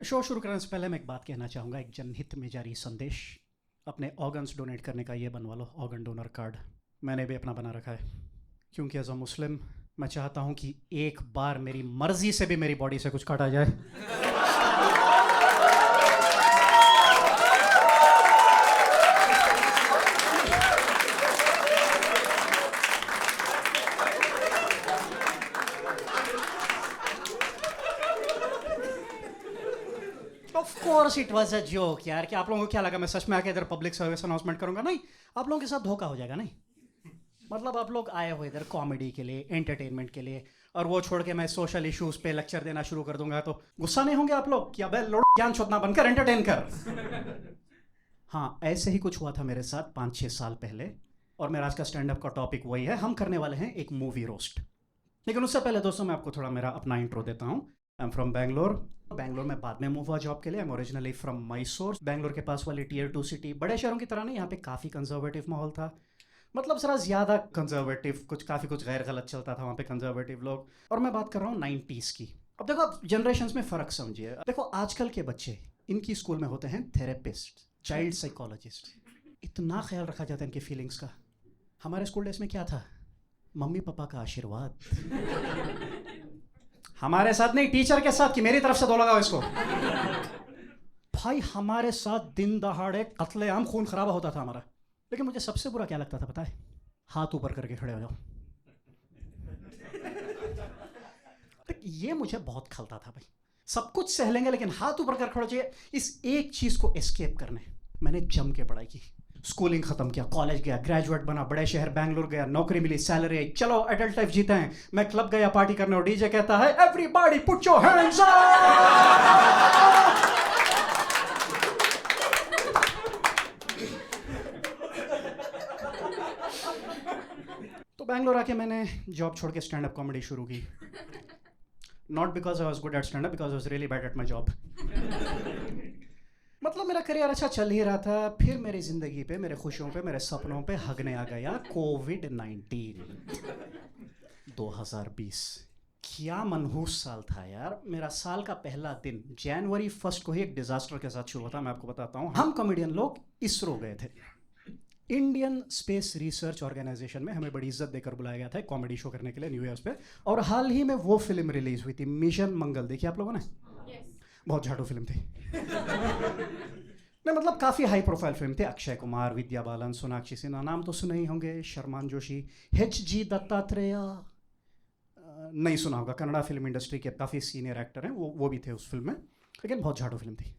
Show शुरू करने से पहले मैं एक बात कहना चाहूँगा, एक जनहित में जारी संदेश। अपने ऑर्गन्स डोनेट करने का ये बनवा लो, ऑर्गन डोनर कार्ड। मैंने भी अपना बना रखा है, क्योंकि एज अ मुस्लिम मैं चाहता हूँ कि एक बार मेरी मर्जी से भी मेरी बॉडी से कुछ काटा जाए। Of course it was a joke यार। कि आप लोगों को क्या लगा मैं सच में आके इधर पब्लिक सर्विस अनाउंसमेंट करूंगा? नहीं, आप लोगों के साथ धोखा हो जाएगा। नहीं मतलब आप लोग आए हो इधर कॉमेडी के लिए, एंटरटेनमेंट के लिए, और वो छोड़ के मैं सोशल इश्यूज पे लेक्चर देना शुरू कर दूंगा तो गुस्सा नहीं होंगे आप लोग कि अबे लोड ज्ञान छोतना बनकर एंटरटेन कर। हाँ, ऐसे ही कुछ हुआ था मेरे साथ 5-6 साल पहले, और मेरा आज का स्टैंड अप का टॉपिक वही है। हम करने वाले हैं एक मूवी रोस्ट। लेकिन उससे पहले दोस्तों मैं आपको थोड़ा मेरा अपना इंट्रो देता हूँ। I am from Bangalore. Bangalore में बाद में मूव हुआ जॉब के लिए। I am originally from Mysore. Bangalore के पास वाली टियर 2 सिटी। बड़े शहरों की तरह नहीं, यहाँ पे काफ़ी कंजर्वेटिव माहौल था। मतलब ज़रा ज़्यादा कंजर्वेटिव, कुछ गैर गलत चलता था वहाँ पे, कंजर्वेटिव लोग। और मैं बात कर रहा हूँ 90s की। अब देखो, आप जनरेशन्स में फ़र्क समझिए। देखो आजकल के बच्चे, इनकी स्कूल में होते हैं थेरेपिस्ट, चाइल्ड साइकोलॉजिस्ट। इतना ख्याल रखा जाता है इनकी फीलिंग्स का। हमारे स्कूल डेज में क्या था? मम्मी पापा का आशीर्वाद। हमारे साथ नहीं, टीचर के साथ, कि मेरी तरफ से दो लगाओ इसको। भाई हमारे साथ दिन दहाड़े कत्लेआम, खून खराबा होता था हमारा। लेकिन मुझे सबसे बुरा क्या लगता था पता है? हाथ ऊपर करके खड़े हो जाओ। ये मुझे बहुत खलता था भाई। सब कुछ सह लेंगे लेकिन हाथ ऊपर कर खड़े चाहिए। इस एक चीज को एस्केप करने मैंने जम के पढ़ाई की। स्कूलिंग खत्म किया, कॉलेज गया, ग्रेजुएट बना, बड़े शहर बैंगलोर गया, नौकरी मिली, सैलरी आई, चलो एडल्ट लाइफ जीते हैं। मैं क्लब गया पार्टी करने और डीजे कहता है everybody put your hands up. तो बैंगलोर आके मैंने जॉब छोड़ के स्टैंड अप कॉमेडी शुरू की। Not because I was good at stand up, because I was really bad at my job. मतलब मेरा करियर अच्छा चल ही रहा था, फिर मेरी ज़िंदगी पे, मेरे खुशियों पे, मेरे सपनों पे हगने आ गया कोविड-19। 2020 क्या मनहूस साल था यार। मेरा साल का पहला दिन जनवरी 1 को ही एक डिजास्टर के साथ शुरू होता। मैं आपको बताता हूँ। हम कॉमेडियन लोग इसरो गए थे, इंडियन स्पेस रिसर्च ऑर्गेनाइजेशन में। हमें बड़ी इज्जत देकर बुलाया गया था कॉमेडी शो करने के लिए न्यू ईयर्स पे। और हाल ही में वो फिल्म रिलीज हुई थी, मिशन मंगल। देखी आप लोगों ने? बहुत झाड़ू फिल्म थी। नहीं मतलब काफ़ी हाई प्रोफाइल फिल्म थी। अक्षय कुमार, विद्या बालन, सोनाक्षी सिन्हा, नाम तो सुने ही होंगे, शर्मान जोशी, H.G. दत्तात्रेय, नहीं सुना होगा। कन्नड़ा फिल्म इंडस्ट्री के काफ़ी सीनियर एक्टर हैं, वो भी थे उस फिल्म में। लेकिन बहुत झाड़ू फिल्म थी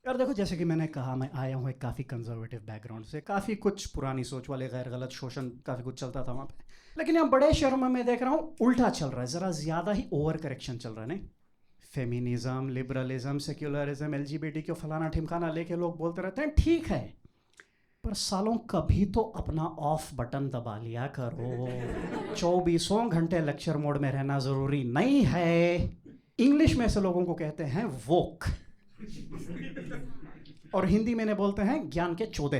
यार। देखो जैसे कि मैंने कहा, मैं आया हूँ एक काफ़ी कंजर्वेटिव बैकग्राउंड से। काफ़ी कुछ पुरानी सोच वाले, गैर गलत शोषण, काफ़ी कुछ चलता था वहाँ पे। लेकिन यहाँ बड़े शहरों में मैं देख रहा हूँ उल्टा चल रहा है, ज़रा ज़्यादा ही ओवर करेक्शन चल रहा है। नहीं, फेमिनिज्म, लिबरलिज्म, सेक्युलरिज्म, LGBT को फलाना ठिमकाना लेके लोग बोलते रहते हैं। ठीक है, पर सालों कभी तो अपना ऑफ बटन दबा लिया करो। 24 घंटे लेक्चर मोड में रहना ज़रूरी नहीं है। इंग्लिश में से लोगों को कहते हैं वोक, और हिंदी में ने बोलते हैं ज्ञान के चोदे।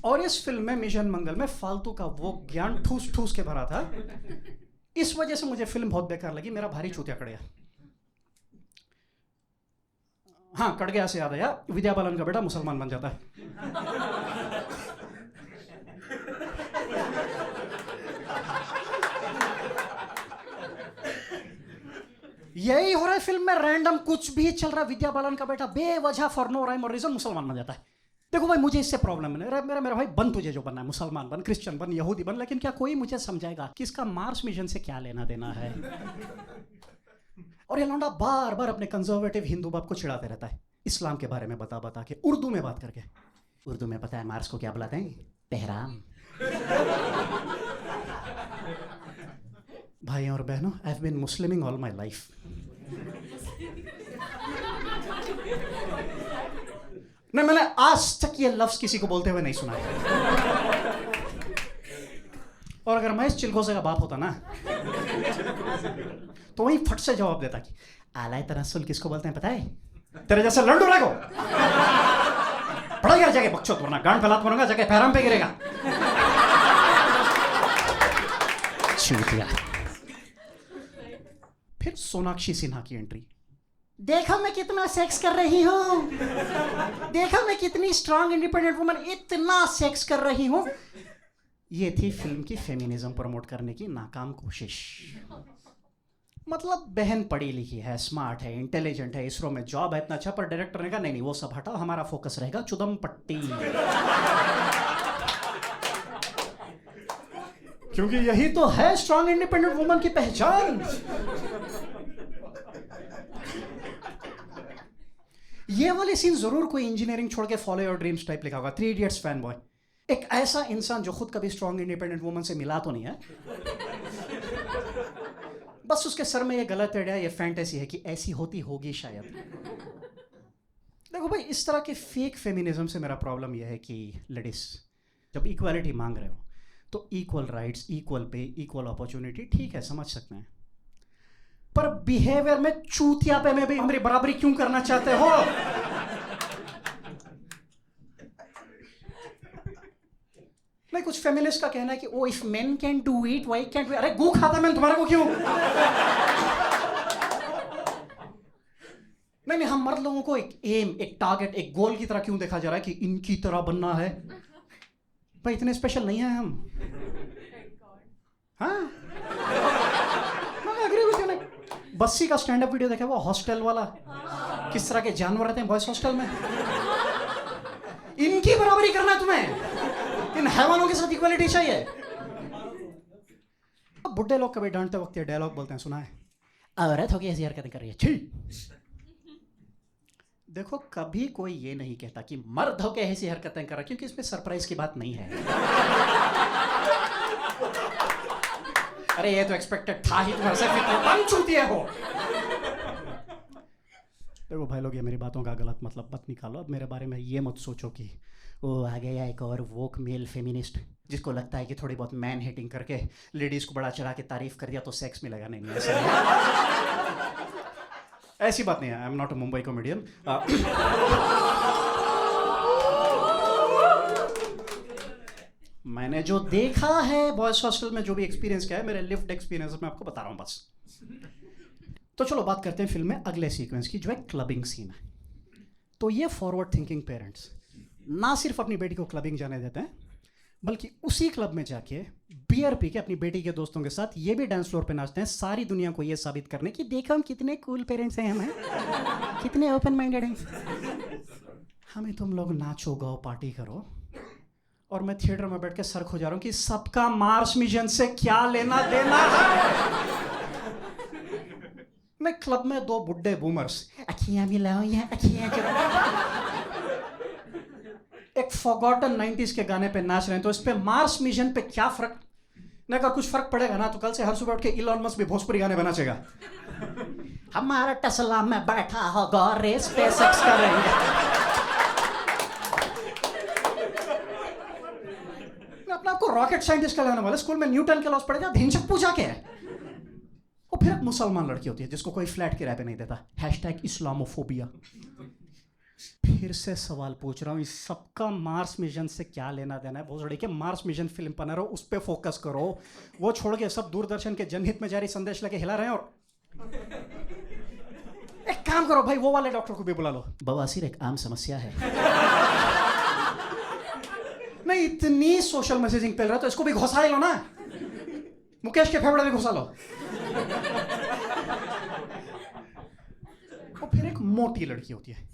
और इस फिल्म में, मिशन मंगल में, फालतू का वो ज्ञान ठूस ठूस के भरा था। इस वजह से मुझे फिल्म बहुत बेकार लगी। मेरा भारी चूतिया कड़ गया। हाँ, कड़ गया से याद आया, विद्या बालन का बेटा मुसलमान बन जाता है। यही हो रहा है फिल्म में, रैंडम कुछ भी चल रहा है। विद्या बालन का बेटा बेवजह फॉर नो राइम और रीजन मुसलमान बन जाता है। देखो भाई, मुझे इससे प्रॉब्लम है। मेरा भाई बन, तुझे जो बनना है, मुसलमान बन, क्रिश्चियन बन, यहूदी बन, लेकिन क्या कोई मुझे समझाएगा कि इसका मार्स मिशन से क्या लेना देना है? और ये लौंडा बार बार अपने कंजर्वेटिव हिंदू बाप को चिढ़ाते रहता है, इस्लाम के बारे में बता बता के, उर्दू में बात करके। उर्दू में पता है मार्स को क्या बुलाते हैं? तेहरान। भाई और बहनों, I have been Muslimming all my life. नहीं, मैंने आज तक ये लफ्ज किसी को बोलते हुए नहीं सुना है। और अगर मैं इस चिलगोजे का बाप होता ना, तो वहीं फट से जवाब देता कि आला तनस्सुल किसको बोलते हैं पता है? तेरे जैसे लंडूरे को। पढ़ाई कर जाके बकचोद, वरना गांड फैलात बनूंगा, जाके पैराम पे गिरेगा। चूतिया। फिर सोनाक्षी सिन्हा की एंट्री, देखो मैं कितना सेक्स कर रही हूं, देखो मैं कितनी स्ट्रांग इंडिपेंडेंट वुमन, इतना सेक्स कर रही हूं। ये थी फिल्म की फेमिनिज्म प्रमोट करने की नाकाम कोशिश। मतलब बहन पढ़ी लिखी है, स्मार्ट है, इंटेलिजेंट है, इसरो में जॉब है, इतना अच्छा, पर डायरेक्टर ने कहा नहीं नहीं वो सब हटाओ, हमारा फोकस रहेगा चुदम पट्टी। क्योंकि यही तो है स्ट्रांग इंडिपेंडेंट वुमन की पहचान। ये वाले सीन जरूर कोई इंजीनियरिंग छोड़ के फॉलो योर ड्रीम्स टाइप लिखा होगा, 3 इडियट्स फैन बॉय। एक ऐसा इंसान जो खुद कभी स्ट्रांग इंडिपेंडेंट वुमन से मिला तो नहीं है, बस उसके सर में ये गलत आइडिया, ये फैंटेसी है कि ऐसी होती होगी शायद। देखो भाई, इस तरह के फेक फेमिनिज्म से मेरा प्रॉब्लम यह है कि लेडीज जब इक्वालिटी मांग रहे हो तो equal rights, equal pay, equal opportunity, ठीक है समझ सकते हैं, पर बिहेवियर में चूतियापे में भी हमारी बराबरी क्यों करना चाहते हो? नहीं, कुछ फेमिनिस्ट का कहना है कि oh if men can do it why can't we. अरे गू खाता मैं तुम्हारे को क्यों? नहीं, हम मर्द लोगों को एक एम, एक टारगेट, एक गोल की तरह क्यों देखा जा रहा है कि इनकी तरह बनना है? भाई इतने स्पेशल नहीं है हम। हाँ, मैं एग्री विद यू। बस्सी का स्टैंड अप वीडियो देखा वो हॉस्टल वाला, किस तरह के जानवर रहते हैं बॉयज हॉस्टल में। इनकी बराबरी करना है तुम्हें, इन हैवानों के साथ इक्वालिटी चाहिए। अब बुड्ढे लोग कभी डांटते वक्त ये डायलॉग बोलते हैं, सुना है? औरत होगी ऐसी हरकतें कर रही है, छी। देखो कभी कोई ये नहीं कहता कि मर्द होके ऐसी हरकतें कर रहा है, क्योंकि इसमें सरप्राइज की बात नहीं है। अरे ये तो एक्सपेक्टेड था ही, तुम्हारे से कितने चूतिए हो। देखो भाई लोग, ये मेरी बातों का गलत मतलब मत निकालो। अब मेरे बारे में ये मत सोचो कि वो आ गया एक और वोक मेल फेमिनिस्ट जिसको लगता है कि थोड़ी बहुत मैन हेटिंग करके लेडीज को बड़ा चढ़ा के तारीफ कर दिया तो सेक्स मिलेगा। नहीं, ऐसा नहीं, ऐसी बात नहीं है। I am not a Mumbai comedian. मैंने जो देखा है बॉयज हॉस्टल में, जो भी एक्सपीरियंस किया है, मेरे लिव्ड एक्सपीरियंस मैं आपको बता रहा हूँ बस। तो चलो बात करते हैं फिल्म में अगले सीक्वेंस की, जो है क्लबिंग सीन है। तो ये फॉरवर्ड थिंकिंग पेरेंट्स ना सिर्फ अपनी बेटी को क्लबिंग जाने देते हैं, बल्कि उसी क्लब में जाके बियर पी के अपनी बेटी के दोस्तों के साथ ये भी डांस फ्लोर पे नाचते हैं, सारी दुनिया को ये साबित करने कि देखो हम कितने कूल पेरेंट्स हैं, हम कितने ओपन माइंडेड हैं। हमें तुम लोग नाचो गाओ पार्टी करो, और मैं थिएटर में बैठ के सर खो जा रहा हूँ कि सबका मार्स मिशन से क्या लेना देना है। मैं क्लब में दो बुड्ढे बूमर्स अखियां मिलाओ या अखियां एक फॉरगॉटन 90s के गाने पे नाच रहे हैं, तो इस पे मार्स मिशन पे क्या फर्क? ना अगर कुछ फर्क पड़ेगा ना तो कल से हर सुबह उठ के इलॉन मस्क भी भोजपुरी गाने बना चेगा। हमारा टेस्ला में बैठा होगा रे स्पेसएक्स कर रही है। अपने आपको रॉकेट साइंटिस्ट कहलाने वाले, स्कूल में न्यूटन के लॉस पढ़ेगा, धिनचक पूजा के है। और फिर एक मुसलमान लड़की होती है जिसको कोई फ्लैट किराए पे नहीं देता, #इस्लामोफोबिया। फिर से सवाल पूछ रहा हूँ, इस सबका मार्स मिशन से क्या लेना देना है? भोसड़ी के मार्स मिशन फिल्म बना रहो, उस पे फोकस करो, वो छोड़ के सब दूरदर्शन के जनहित में जारी संदेश लेके हिला रहे हैं। और एक काम करो भाई, वो वाले डॉक्टर को भी बुला लो, बवासीर एक आम समस्या है। नहीं, इतनी सोशल मैसेजिंग फैल रहा है तो इसको भी घुसा लो ना, मुकेश के फेफड़े में घुसा लो। और फिर एक मोटी लड़की होती है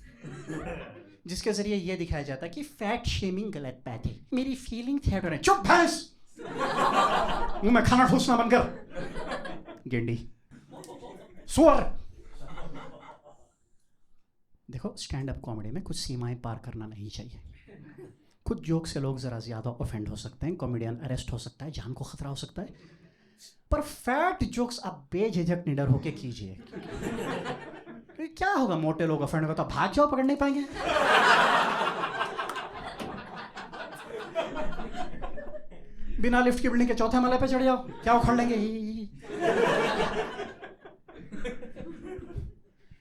जिसके जरिए यह दिखाया जाता है कि फैट शेमिंग गलत बात है, मेरी फीलिंग थिएटर है। चुप भैंस, मुंह में खाना ठूसना बंद कर, गेंडी सुअर। देखो, स्टैंड अप कॉमेडी में कुछ सीमाएं पार करना नहीं चाहिए। कुछ जोक से लोग जरा ज्यादा ऑफेंड हो सकते हैं, कॉमेडियन अरेस्ट हो सकता है, जान को खतरा हो सकता है, पर फैट जोक्स आप बेझिझक निडर होके कीजिए। क्या होगा, मोटे लोग ऑफेंड होगा तो भाग जाओ, पकड़ नहीं पाएंगे। बिना लिफ्ट की बिल्डिंग के चौथे माले पे चढ़ जाओ, क्या उखड़ लेंगे।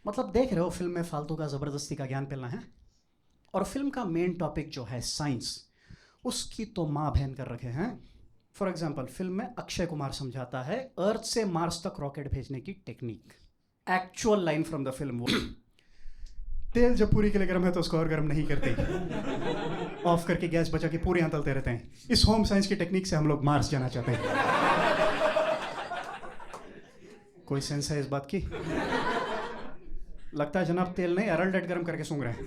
मतलब देख रहे हो, फिल्म में फालतू का जबरदस्ती का ज्ञान फैलना है, और फिल्म का मेन टॉपिक जो है साइंस, उसकी तो माँ बहन कर रखे हैं। फॉर एग्जाम्पल फिल्म में अक्षय कुमार समझाता है अर्थ से मार्स तक रॉकेट भेजने की technique. Actual line from the film वो, तेल जब पूरी के लिए गर्म है तो उसको और गर्म नहीं करते, ऑफ करके गैस बचा के पूरी यहाँ तलते रहते हैं. इस होम साइंस की टेक्निक से हम लोग मार्स जाना चाहते हैं. कोई सेंस है इस बात की? लगता है जनाब तेल नहीं अरल गर्म करके सूंघ रहे हैं.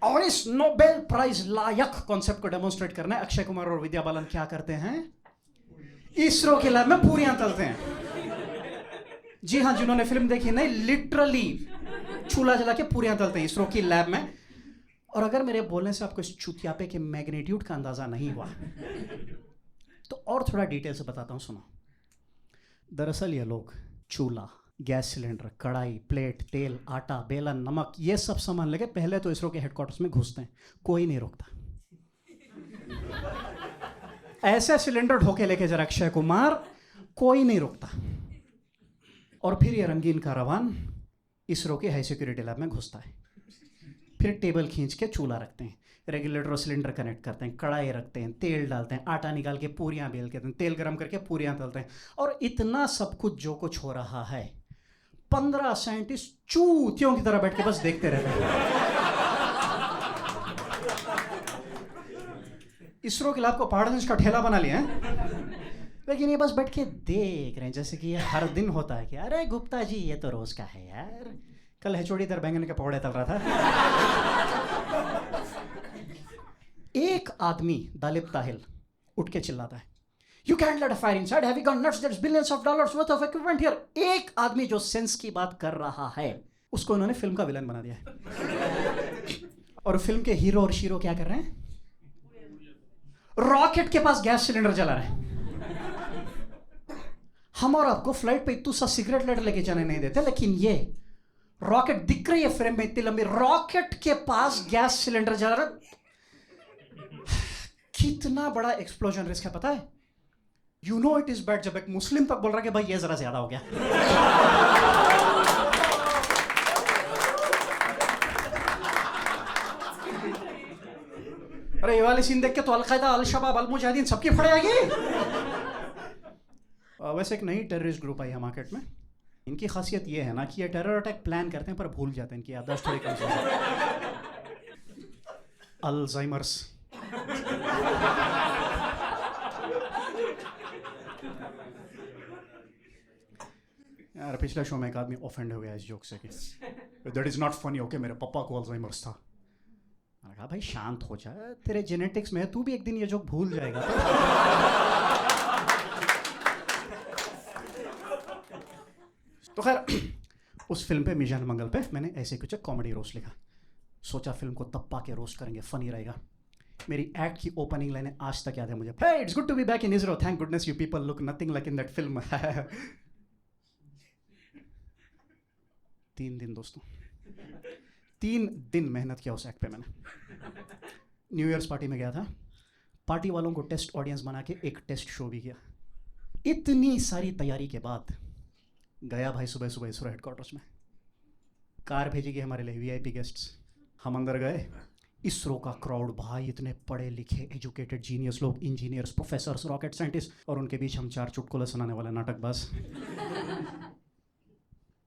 और इस नोबेल प्राइज लायक कॉन्सेप्ट को डेमोन्स्ट्रेट करना है अक्षय कुमार और विद्या बालन क्या करते हैं, इसरो के लैब में पूरियां तलते हैं. जी हाँ, जिन्होंने फिल्म देखी नहीं, लिटरली चूल्हा जला के पूरियां तलते हैं इसरो की लैब में. और अगर मेरे बोलने से आपको इस चुतियापे के मैग्नीट्यूड का अंदाजा नहीं हुआ तो और थोड़ा डिटेल से बताता हूं, सुनो. दरअसल ये लोग चूल्हा, गैस सिलेंडर, कढ़ाई, प्लेट, तेल, आटा, बेलन, नमक, ये सब सामान लेके पहले तो इसरो के हेडक्वार्टर्स में घुसते हैं. कोई नहीं रोकता. ऐसे सिलेंडर ढोके लेके जरा अक्षय कुमार, कोई नहीं रोकता. और फिर ये रंगीन कारवान इसरो के हाई सिक्योरिटी लैब में घुसता है. फिर टेबल खींच के चूल्हा रखते हैं, रेगुलेटर और सिलेंडर कनेक्ट करते हैं, कढ़ाई रखते हैं, तेल डालते हैं, आटा निकाल के पूरियां बेल के, तेल गरम करके पूरियां तलते हैं. और इतना सब कुछ जो कुछ हो रहा है, 15 साइंटिस्ट चूतियों की तरह बैठ के बस देखते रहते हैं. इसरो के लैब को पहाड़ का ठेला बना लिया है, लेकिन ये बस बैठ के देख रहे हैं जैसे कि ये हर दिन होता है कि अरे गुप्ता जी ये तो रोज का है यार, कल हेचोड़ी इधर बैंगन के पकौड़े तल रहा था. एक आदमी दालिब ताहिल उठ के चिल्लाता है, You can't let a fire inside. Have you gone nuts? There's billions of dollars worth of equipment here. एक आदमी जो सेंस की बात कर रहा है उसको उन्होंने फिल्म का विलन बना दिया है. और फिल्म के हीरो और शीरो क्या कर रहे हैं? रॉकेट के पास गैस सिलेंडर जला रहे हैं. हम और आपको फ्लाइट पे इतना सा सिगरेट लेटर लेके जाने नहीं देते, लेकिन ये रॉकेट दिख रही है फ्रेम में इतनी लंबी, रॉकेट के पास गैस सिलेंडर जला रहा. कितना बड़ा एक्सप्लोजन रिस्क है पता है? You know it is bad जब एक मुस्लिम तक बोल रहा है कि भाई ये जरा ज्यादा हो गया. अरे ये वाली सीन देख के तो अलकायदा, अल शबाब, अल मुजाहिदीन सबकी फट जाएगी. वैसे एक नई टेररिस्ट ग्रुप आई है मार्केट में. इनकी खासियत ये है ना कि ये टेरर अटैक प्लान करते हैं पर भूल जाते हैं. इनकी याददाश्त थोड़ी कम है. अल्जाइमर्स. यार पिछले शो में एक आदमी ऑफेंड हो गया इस जोक से कि that is not funny. Okay, मेरे पापा को अल्जाइमर्स था. मैंने कहा भाई शांत हो जा, तेरे जेनेटिक्स में है, तू भी एक दिन ये जोक भूल जाएगा. तो खैर उस फिल्म पे मिशन मंगल पे मैंने ऐसे कुछ कॉमेडी रोस्ट लिखा. सोचा फिल्म को तप्पा के रोस्ट करेंगे, फनी रहेगा. मेरी एक्ट की ओपनिंग लाइनें आज तक याद है मुझे. Hey it's good to be back in ISRO, thank goodness you people look nothing like in that film. 3 दिन दोस्तों, 3 दिन मेहनत किया उस एक्ट पे मैंने. न्यू ईयर्स पार्टी में गया था. पार्टी वालों को टेस्ट ऑडियंस बना के एक टेस्ट शो भी किया. इतनी सारी तैयारी के बाद गया भाई सुबह सुबह इसरो हेडक्वार्टर्स में. कार भेजी गई हमारे लिए, वीआईपी गेस्ट्स. हम अंदर गए. इसरो का क्राउड भाई, इतने पढ़े लिखे एजुकेटेड जीनियस लोग, इंजीनियर्स, प्रोफेसर्स, रॉकेट साइंटिस्ट, और उनके बीच हम 4 चुटकुले सुनाने वाले नाटकबाज.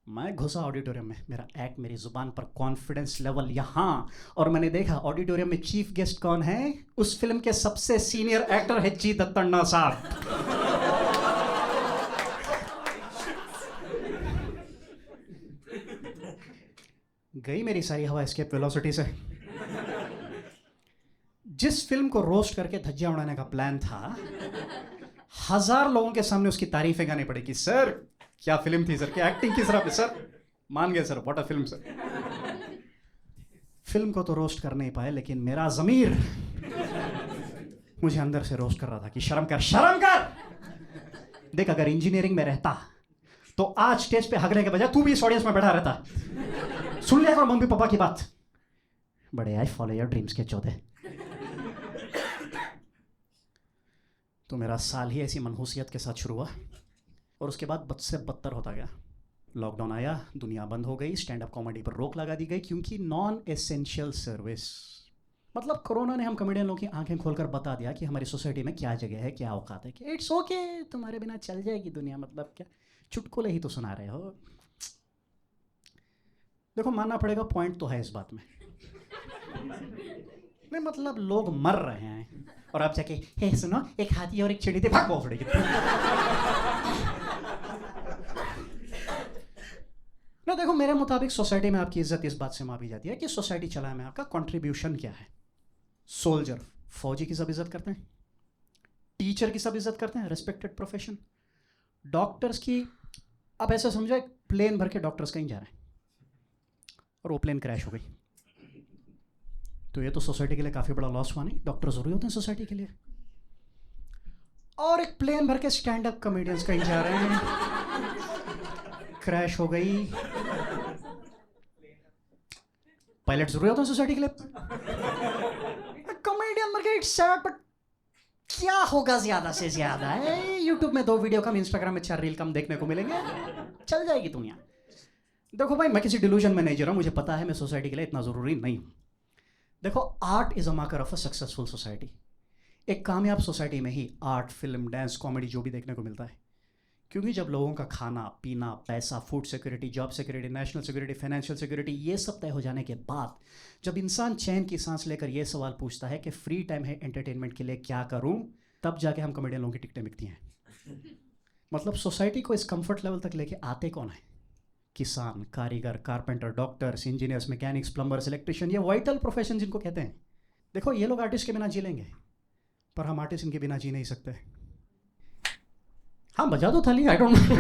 मैं घुसा ऑडिटोरियम में, मेरा एक्ट, मेरी जुबान पर कॉन्फिडेंस लेवल यहाँ, और मैंने देखा ऑडिटोरियम में चीफ गेस्ट कौन है? उस फिल्म के सबसे सीनियर एक्टर है जी दत्तन्ना साहब. गई मेरी सारी हवा एस्केप वेलोसिटी से. जिस फिल्म को रोस्ट करके धज्जियां उड़ाने का प्लान था, 1000 लोगों के सामने उसकी तारीफें गानी पड़ी कि सर क्या फिल्म थी सर, क्या एक्टिंग की सर आपने, सर मान गए sir, what a film sir. Film को तो रोस्ट कर नहीं पाए, लेकिन मेरा ज़मीर मुझे अंदर से रोस्ट कर रहा था कि शर्म कर, शर्म कर. देख अगर इंजीनियरिंग में रहता तो आज स्टेज पे हगने के बजाय तू भी इस ऑडियंस में बैठा रहता. सुन लिया करो मम्मी पापा की बात. बड़े आई फॉलो योर ड्रीम्स के चौथे. तो मेरा साल ही ऐसी मनहूसियत के साथ शुरू हुआ, और उसके बाद बद से बदतर होता गया. लॉकडाउन आया, दुनिया बंद हो गई, स्टैंड अप कॉमेडी पर रोक लगा दी गई, क्योंकि नॉन एसेंशियल सर्विस. मतलब कोरोना ने हम कॉमेडियनों की आंखें खोलकर बता दिया कि हमारी सोसाइटी में क्या जगह है, क्या औकात है, कि इट्स ओके, तुम्हारे बिना चल जाएगी दुनिया, मतलब क्या चुटकुले ही तो सुना रहे हो। देखो मानना पड़ेगा, पॉइंट तो है इस बात में। नहीं मतलब लोग मर रहे हैं और आप जाके हे सुनो एक हाथी और एक चिड़ी थे, भाग बहुत उड़ेगी। ना देखो मेरे मुताबिक सोसाइटी में आपकी इज्जत इस बात से मापी जाती है कि सोसाइटी चलाने में आपका कंट्रीब्यूशन क्या है। सोल्जर, फौजी की सब इज्जत करते हैं, टीचर की सब इज्जत करते हैं, रेस्पेक्टेड प्रोफेशन। डॉक्टर्स की, अब ऐसा समझो एक प्लेन भर के डॉक्टर्स कहीं जा रहे हैं और वो प्लेन क्रैश हो गई, तो ये तो सोसाइटी के लिए काफ़ी बड़ा लॉस हुआ नहीं? डॉक्टर जरूरी होते हैं सोसाइटी के लिए। और एक प्लेन भर के स्टैंड अप कॉमेडियंस कहीं जा रहे हैं, क्रैश हो गई, पायलट जरूरी होते हैं सोसाइटी के लिए। कॉमेडियन मर गए, इट्स सैड, बट क्या होगा ज्यादा से ज्यादा है, यूट्यूब में 2 वीडियो कम, इंस्टाग्राम में 4 रील कम देखने को मिलेंगे, चल जाएगी दुनिया। देखो भाई मैं किसी डिल्यूजन में नहीं जी रहा हूं, मुझे पता है मैं सोसाइटी के लिए इतना जरूरी नहीं हूं। देखो art is a marker of a successful society. एक कामयाब सोसाइटी में ही आर्ट, फिल्म, डांस, कॉमेडी जो भी देखने को मिलता है, क्योंकि जब लोगों का खाना पीना, पैसा, food security, job security, national security, financial security, ये सब तय हो जाने के बाद जब इंसान चैन की सांस लेकर ये सवाल पूछता है कि फ्री टाइम है एंटरटेनमेंट के लिए क्या करूं, तब जाके हम कॉमेडियन लोगों की टिकटें बिकती हैं। मतलब सोसाइटी को इस कंफर्ट लेवल तक लेके आते कौन है? किसान, कारीगर, carpenter, doctors, engineers, mechanics, plumbers, electrician, ये वाइटल प्रोफेशन जिनको कहते हैं। देखो ये लोग आर्टिस्ट के बिना जी लेंगे, पर हम आर्टिस्ट इनके बिना जी नहीं सकते। हाँ बजा दो थाली, I don't know.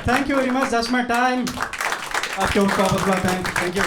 Thank you very much, that's my time. आपके ऊपर बहुत बहुत थैंक यू।